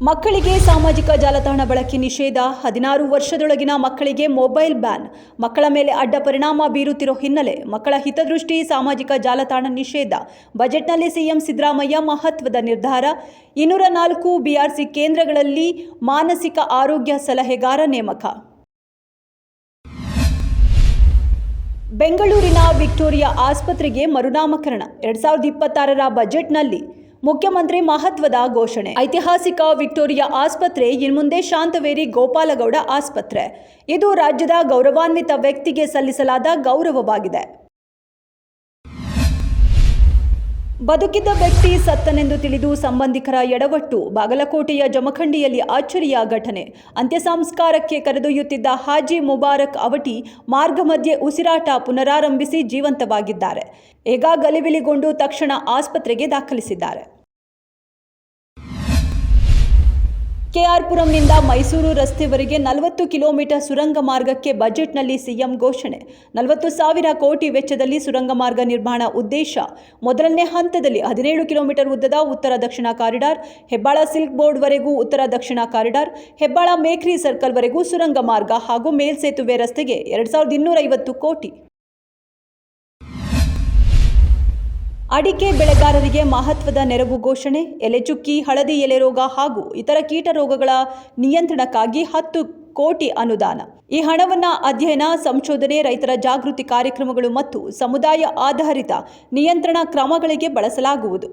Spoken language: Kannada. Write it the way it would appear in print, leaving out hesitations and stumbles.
ಮಕ್ಕಳಿಗೆ ಸಾಮಾಜಿಕ ಜಾಲತಾಣ ಬಳಕೆ ನಿಷೇಧ, 16 ವರ್ಷದೊಳಗಿನ ಮಕ್ಕಳಿಗೆ ಮೊಬೈಲ್ ಬ್ಯಾನ್. ಮಕ್ಕಳ ಮೇಲೆ ಅಡ್ಡ ಪರಿಣಾಮ ಬೀರುತ್ತಿರೋ ಹಿನ್ನೆಲೆ ಮಕ್ಕಳ ಹಿತದೃಷ್ಟಿ ಸಾಮಾಜಿಕ ಜಾಲತಾಣ ನಿಷೇಧ. ಬಜೆಟ್ನಲ್ಲಿ ಸಿಎಂ ಸಿದ್ದರಾಮಯ್ಯ ಮಹತ್ವದ ನಿರ್ಧಾರ. 204 ಬಿಆರ್ಸಿ ಕೇಂದ್ರಗಳಲ್ಲಿ ಮಾನಸಿಕ ಆರೋಗ್ಯ ಸಲಹೆಗಾರ ನೇಮಕ. ಬೆಂಗಳೂರಿನ ವಿಕ್ಟೋರಿಯಾ ಆಸ್ಪತ್ರೆಗೆ ಮರುನಾಮಕರಣ. 2026ರ ಬಜೆಟ್ನಲ್ಲಿ ಮುಖ್ಯಮಂತ್ರಿ ಮಹತ್ವದ ಘೋಷಣೆ. ಐತಿಹಾಸಿಕ ವಿಕ್ಟೋರಿಯಾ ಆಸ್ಪತ್ರೆ ಇನ್ಮುಂದೆ ಶಾಂತವೇರಿ ಗೋಪಾಲಗೌಡ ಆಸ್ಪತ್ರೆ. ಇದು ರಾಜ್ಯದ ಗೌರವಾನ್ವಿತ ವ್ಯಕ್ತಿಗೆ ಸಲ್ಲಿಸಲಾದ ಗೌರವವಾಗಿದೆ. ಬದುಕಿದ್ದ ವ್ಯಕ್ತಿ ಸತ್ತನೆಂದು ತಿಳಿದು ಸಂಬಂಧಿಕರ ಎಡವಟ್ಟು. ಬಾಗಲಕೋಟೆಯ ಜಮಖಂಡಿಯಲ್ಲಿ ಅಚ್ಚರಿಯ ಘಟನೆ. ಅಂತ್ಯ ಸಂಸ್ಕಾರಕ್ಕೆ ಕರೆದೊಯ್ಯುತ್ತಿದ್ದ ಹಾಜಿ ಮುಬಾರಕ್ ಅವಟಿ ಮಾರ್ಗ ಮಧ್ಯೆ ಉಸಿರಾಟ ಪುನರಾರಂಭಿಸಿ ಜೀವಂತವಾಗಿದ್ದಾರೆ. ಈಗ ಗಲಿಬಿಲಿಗೊಂಡು ತಕ್ಷಣ ಆಸ್ಪತ್ರೆಗೆ ದಾಖಲಿಸಿದ್ದಾರೆ. ಕೆಆರ್ ಪುರಂನಿಂದ ಮೈಸೂರು ರಸ್ತೆವರೆಗೆ 40 ಕಿಲೋಮೀಟರ್ ಸುರಂಗ ಮಾರ್ಗಕ್ಕೆ ಬಜೆಟ್ನಲ್ಲಿ ಸಿಎಂ ಘೋಷಣೆ. 40,000 ಕೋಟಿ ವೆಚ್ಚದಲ್ಲಿ ಸುರಂಗ ಮಾರ್ಗ ನಿರ್ಮಾಣ ಉದ್ದೇಶ. ಮೊದಲನೇ ಹಂತದಲ್ಲಿ 17 ಕಿಲೋಮೀಟರ್ ಉದ್ದದ ಉತ್ತರ ದಕ್ಷಿಣ ಕಾರಿಡಾರ್, ಹೆಬ್ಬಾಳ ಸಿಲ್ಕ್ ಬೋರ್ಡ್ವರೆಗೂ ಉತ್ತರ ದಕ್ಷಿಣ ಕಾರಿಡಾರ್, ಹೆಬ್ಬಾಳ ಮೇಕ್ರಿ ಸರ್ಕಲ್ವರೆಗೂ ಸುರಂಗ ಮಾರ್ಗ ಹಾಗೂ ಮೇಲ್ಸೇತುವೆ ರಸ್ತೆಗೆ 2,250 ಕೋಟಿ. ಅಡಿಕೆ ಬೆಳೆಗಾರರಿಗೆ ಮಹತ್ವದ ನೆರವು ಘೋಷಣೆ. ಎಲೆಚುಕ್ಕಿ, ಹಳದಿ ಎಲೆ ರೋಗ ಹಾಗೂ ಇತರ ಕೀಟ ರೋಗಗಳ ನಿಯಂತ್ರಣಕ್ಕಾಗಿ 10 ಕೋಟಿ ಅನುದಾನ. ಈ ಹಣವನ್ನು ಅಧ್ಯಯನ, ಸಂಶೋಧನೆ, ರೈತರ ಜಾಗೃತಿ ಕಾರ್ಯಕ್ರಮಗಳು ಮತ್ತು ಸಮುದಾಯ ಆಧಾರಿತ ನಿಯಂತ್ರಣ ಕ್ರಮಗಳಿಗೆ ಬಳಸಲಾಗುವುದು.